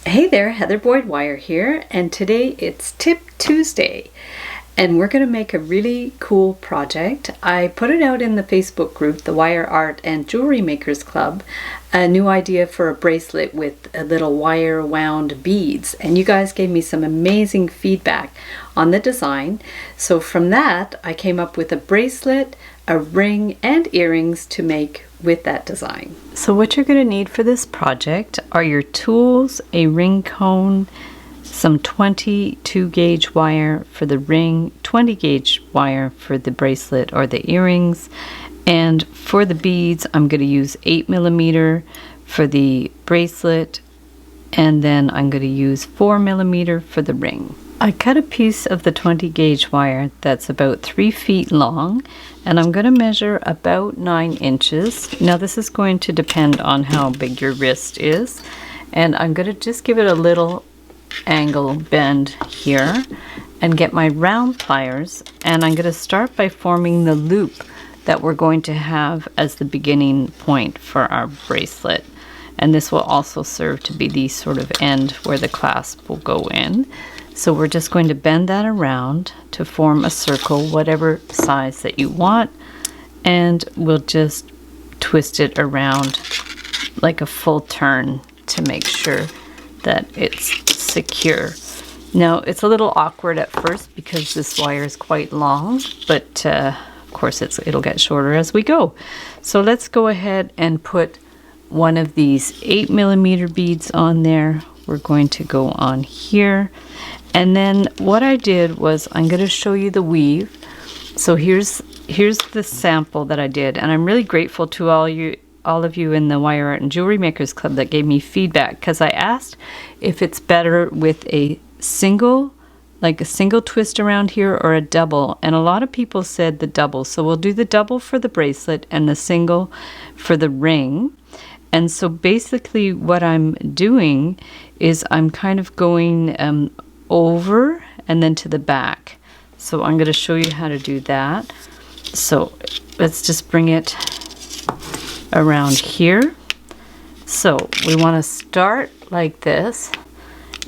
Hey there, Heather Boyd Wire here, and today it's Tip Tuesday, and we're going to make a really cool project. I put it out in the Facebook group, the Wire Art and Jewelry Makers Club, a new idea for a bracelet with a little wire wound beads, and you guys gave me some amazing feedback on the design. So from that, I came up with a bracelet, a ring, and earrings to make with that design. So what you're going to need for this project are your tools, a ring cone, some 22 gauge wire for the ring, 20 gauge wire for the bracelet or the earrings, and for the beads I'm going to use 8mm for the bracelet, and then I'm going to use 4mm for the ring. I cut a piece of the 20 gauge wire that's about 3 feet long, and I'm going to measure about 9 inches. Now this is going to depend on how big your wrist is, and I'm going to just give it a little angle bend here and get my round pliers, and I'm going to start by forming the loop that we're going to have as the beginning point for our bracelet. And this will also serve to be the sort of end where the clasp will go in. So we're just going to bend that around to form a circle, whatever size that you want, and we'll just twist it around like a full turn to make sure that it's secure. Now it's a little awkward at first because this wire is quite long, but of course it'll get shorter as we go. So let's go ahead and put one of these 8mm beads on there. We're going to go on here. And then what I did was I'm going to show you the weave. So here's the sample that I did, and I'm really grateful to all of you in the Wire Art and Jewelry Makers Club that gave me feedback, because I asked if it's better with a single twist around here or a double, and a lot of people said the double. So we'll do the double for the bracelet and the single for the ring. And so basically what I'm doing is I'm kind of going over and then to the back. So I'm going to show you how to do that. So let's just bring it around here. So we want to start like this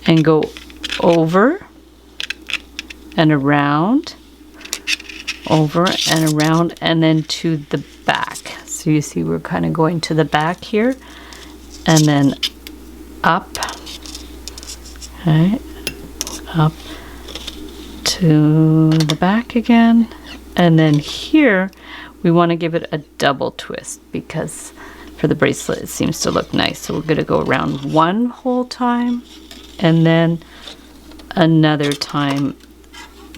and go over and around, over and around, and then to the back. So you see we're kind of going to the back here and then up, okay, up to the back again, and then here we want to give it a double twist because for the bracelet it seems to look nice. So we're going to go around one whole time and then another time.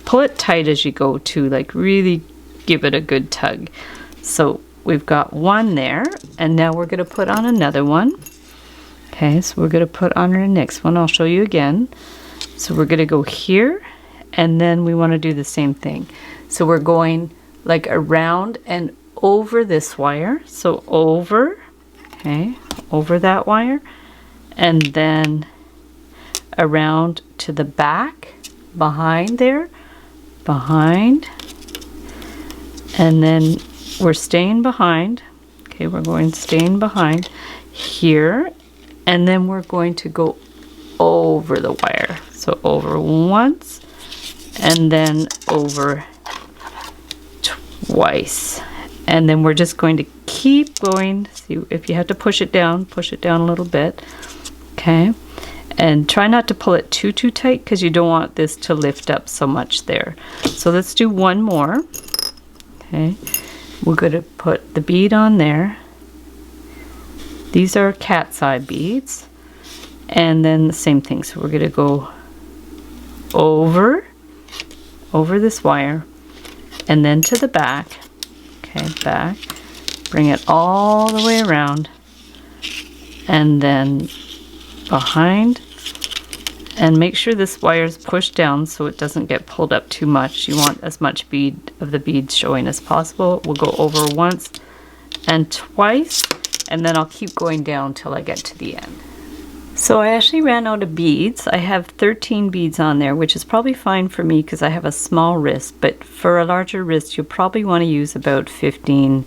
Pull it tight as you go too, like really give it a good tug. So we've got one there, and now we're going to put on another one. Okay, so we're going to put on our next one. I'll show you again. So we're going to go here, and then we want to do the same thing. So we're going like around and over this wire. So over, okay, over that wire, and then around to the back, behind there, behind, and then we're staying behind. Okay, we're going staying behind here, and then we're going to go over the wire. So over once, and then over twice. And then we're just going to keep going. See, if you have to push it down a little bit. Okay. And try not to pull it too tight because you don't want this to lift up so much there. So let's do one more. Okay. We're going to put the bead on there. These are cat's eye beads. And then the same thing. So we're going to go over this wire, and then to the back. Okay, back. Bring it all the way around, and then behind, and make sure this wire is pushed down so it doesn't get pulled up too much. You want as much of the beads showing as possible. We'll go over once and twice, and then I'll keep going down till I get to the end. So I actually ran out of beads. I have 13 beads on there, which is probably fine for me because I have a small wrist, but for a larger wrist you'll probably want to use about 15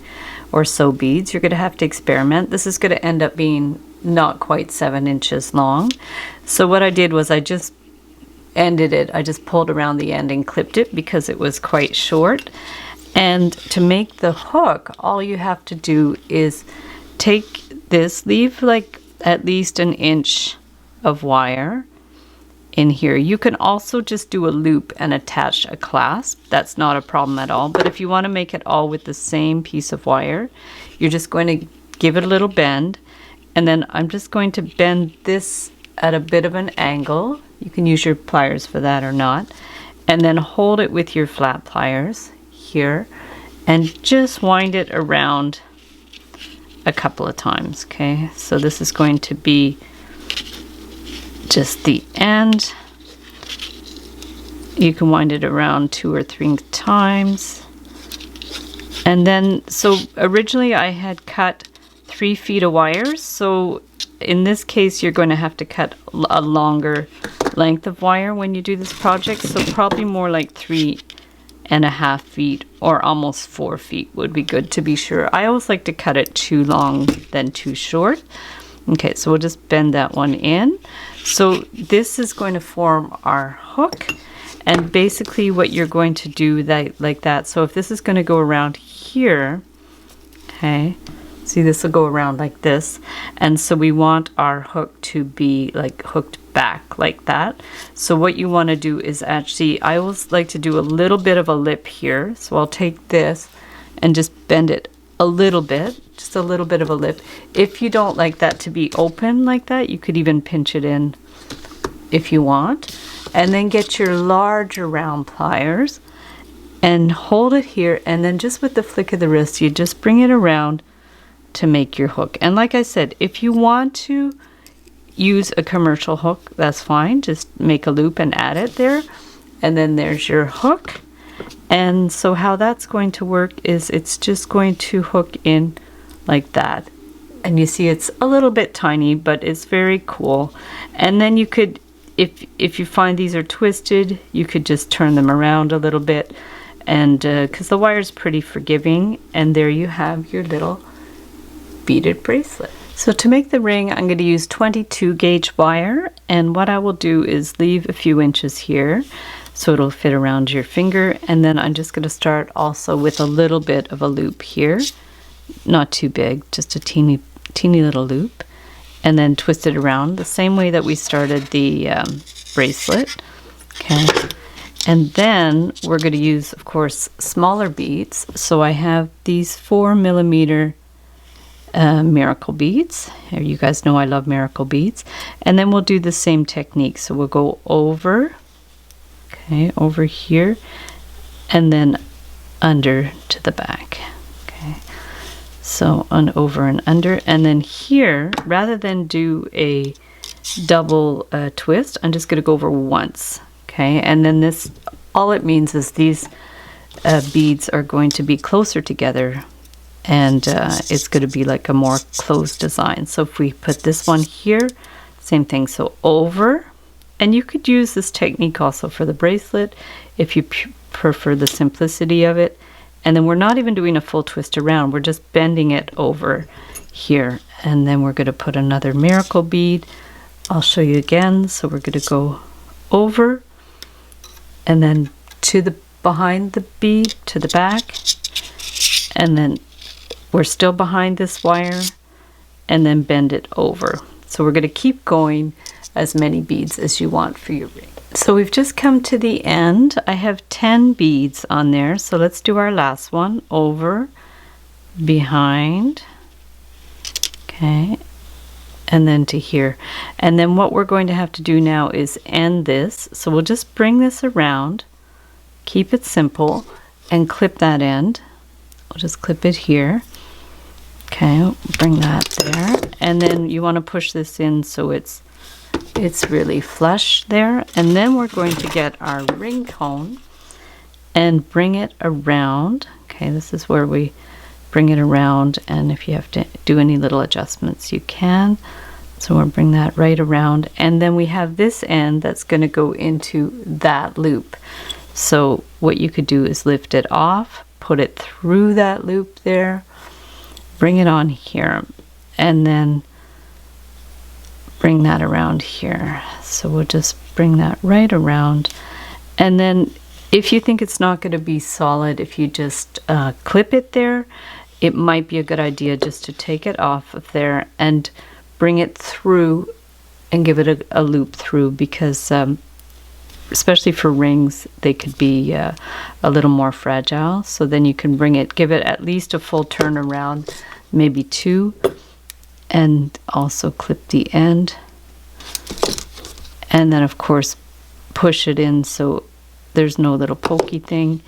or so beads. You're going to have to experiment. This is going to end up being not quite 7 inches long. So what I did was I just ended it. I just pulled around the end and clipped it because it was quite short. And to make the hook, all you have to do is take this, leave like at least 1 inch of wire in here. You can also just do a loop and attach a clasp. That's not a problem at all. But if you want to make it all with the same piece of wire, you're just going to give it a little bend. And then I'm just going to bend this at a bit of an angle. You can use your pliers for that or not. And then hold it with your flat pliers here and just wind it around a couple of times. Okay, so this is going to be just the end. You can wind it around 2 or 3 times. And then, so originally I had cut 3 feet of wires, so in this case you're going to have to cut a longer length of wire when you do this project, so probably more like 3.5 feet or almost 4 feet would be good to be sure. I always like to cut it too long than too short. Okay, so we'll just bend that one in. So this is going to form our hook, and basically what you're going to do like that. So if this is going to go around here, okay, see, this will go around like this, and so we want our hook to be like hooked back like that. So what you want to do is actually, I always like to do a little bit of a lip here. So I'll take this and just bend it a little bit, just a little bit of a lip. If you don't like that to be open like that, you could even pinch it in if you want. And then get your larger round pliers and hold it here, and then just with the flick of the wrist, you just bring it around to make your hook. And like I said, if you want to use a commercial hook, that's fine. Just make a loop and add it there. And then there's your hook. And so how that's going to work is it's just going to hook in like that. And you see it's a little bit tiny, but it's very cool. And then you could, if you find these are twisted, you could just turn them around a little bit. And because the wire is pretty forgiving. And there you have your little beaded bracelet. So to make the ring, I'm going to use 22 gauge wire, and what I will do is leave a few inches here so it'll fit around your finger, and then I'm just going to start also with a little bit of a loop here, not too big, just a teeny little loop, and then twist it around the same way that we started the bracelet. Okay, and then we're going to use, of course, smaller beads. So I have these 4mm miracle beads. Here, you guys know I love miracle beads. And then we'll do the same technique. So we'll go over, okay, over here, and then under to the back. Okay, so on over and under, and then here, rather than do a double twist, I'm just going to go over once. Okay, and then this, all it means is these beads are going to be closer together, and it's going to be like a more closed design. So if we put this one here, same thing, so over, and you could use this technique also for the bracelet if you prefer the simplicity of it. And then we're not even doing a full twist around, we're just bending it over here, and then we're going to put another miracle bead. I'll show you again. So we're going to go over, and then to the behind the bead, to the back, and then we're still behind this wire, and then bend it over. So we're going to keep going as many beads as you want for your ring. So we've just come to the end. I have 10 beads on there, so let's do our last one. Over, behind, okay, and then to here. And then what we're going to have to do now is end this. So we'll just bring this around, keep it simple, and clip that end. We'll just clip it here. Okay, bring that there, and then you want to push this in so it's really flush there. And then we're going to get our ring cone and bring it around. Okay, this is where we bring it around, and if you have to do any little adjustments, you can. So we'll bring that right around, and then we have this end that's going to go into that loop. So what you could do is lift it off, put it through that loop there, bring it on here, and then bring that around here. So we'll just bring that right around, and then if you think it's not going to be solid, if you just clip it there, it might be a good idea just to take it off of there and bring it through and give it a loop through, because especially for rings, they could be a little more fragile. So then you can bring it, give it at least a full turn around, maybe 2, and also clip the end. And then of course push it in so there's no little pokey thing.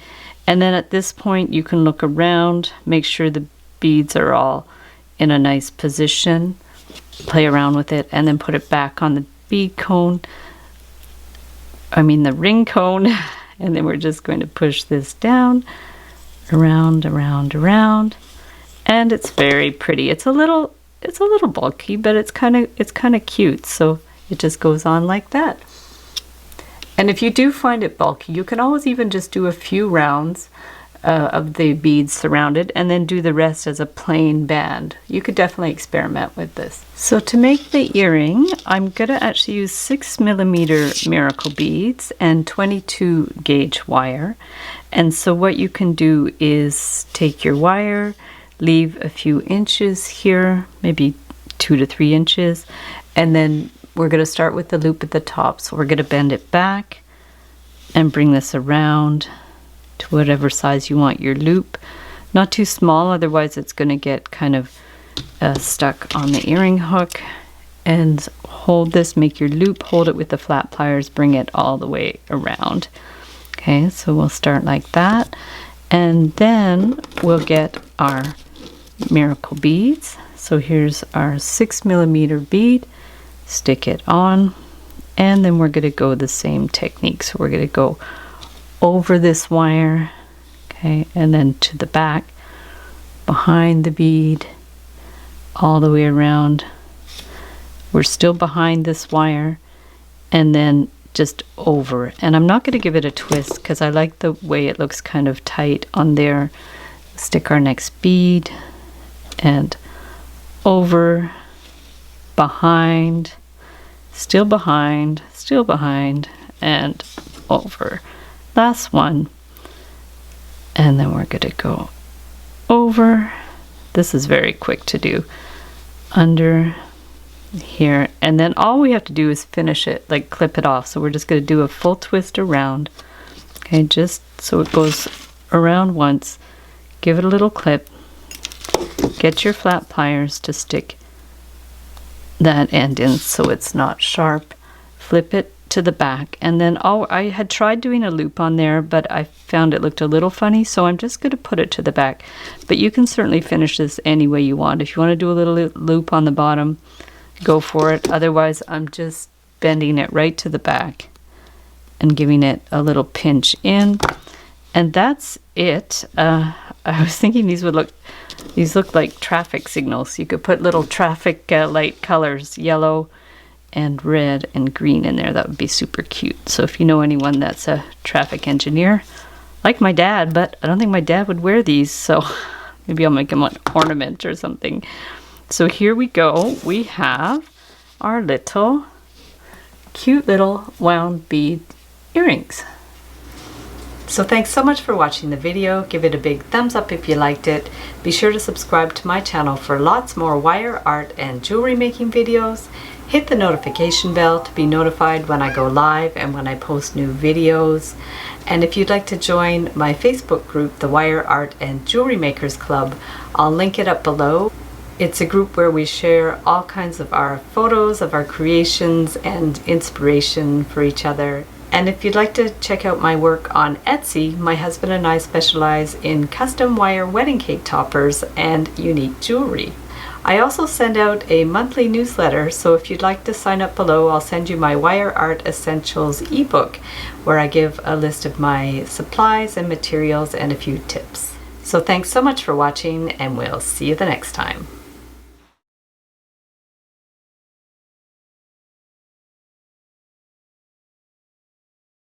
And then at this point you can look around, make sure the beads are all in a nice position, play around with it, and then put it back on the bead cone, the ring cone, and then we're just going to push this down, around, around, around, and it's very pretty. It's a little bulky, but it's kind of cute, so it just goes on like that. And if you do find it bulky, you can always even just do a few rounds of the beads surrounded and then do the rest as a plain band. You could definitely experiment with this. So to make the earring, I'm going to actually use 6mm miracle beads and 22 gauge wire. And so what you can do is take your wire, leave a few inches here, maybe 2 to 3 inches, and then we're going to start with the loop at the top. So we're going to bend it back and bring this around to whatever size you want your loop. Not too small, otherwise it's going to get kind of stuck on the earring hook. And hold this, make your loop, hold it with the flat pliers, bring it all the way around. Okay, so we'll start like that. And then we'll get our miracle beads. So here's our 6mm bead, stick it on, and then we're going to go the same technique. So we're going to go over this wire, okay, and then to the back, behind the bead, all the way around. We're still behind this wire, and then just over. And I'm not going to give it a twist because I like the way it looks kind of tight on there. Stick our next bead, and over, behind, still behind, and over. Last one, and then we're going to go over. This is very quick to do. Under here, and then all we have to do is finish it, like clip it off. So we're just going to do a full twist around, okay, just so it goes around once. Give it a little clip, get your flat pliers to stick that end in so it's not sharp, flip it to the back, and then I had tried doing a loop on there, but I found it looked a little funny, so I'm just going to put it to the back. But you can certainly finish this any way you want. If you want to do a little loop on the bottom, go for it. Otherwise, I'm just bending it right to the back and giving it a little pinch in, and that's it. I was thinking these look like traffic signals. You could put little traffic light colors, yellow and red and green in there. That would be super cute. So if you know anyone that's a traffic engineer, like my dad, but I don't think my dad would wear these, so maybe I'll make him an ornament or something. So here we go. We have our little cute little wound bead earrings. So thanks so much for watching the video. Give it a big thumbs up if you liked it. Be sure to subscribe to my channel for lots more wire art and jewelry making videos. Hit the notification bell to be notified when I go live and when I post new videos. And if you'd like to join my Facebook group, the Wire Art and Jewelry Makers Club, I'll link it up below. It's a group where we share all kinds of our photos of our creations and inspiration for each other. And if you'd like to check out my work on Etsy, my husband and I specialize in custom wire wedding cake toppers and unique jewelry. I also send out a monthly newsletter, so if you'd like to sign up below, I'll send you my Wire Art Essentials ebook, where I give a list of my supplies and materials and a few tips. So thanks so much for watching, and we'll see you the next time.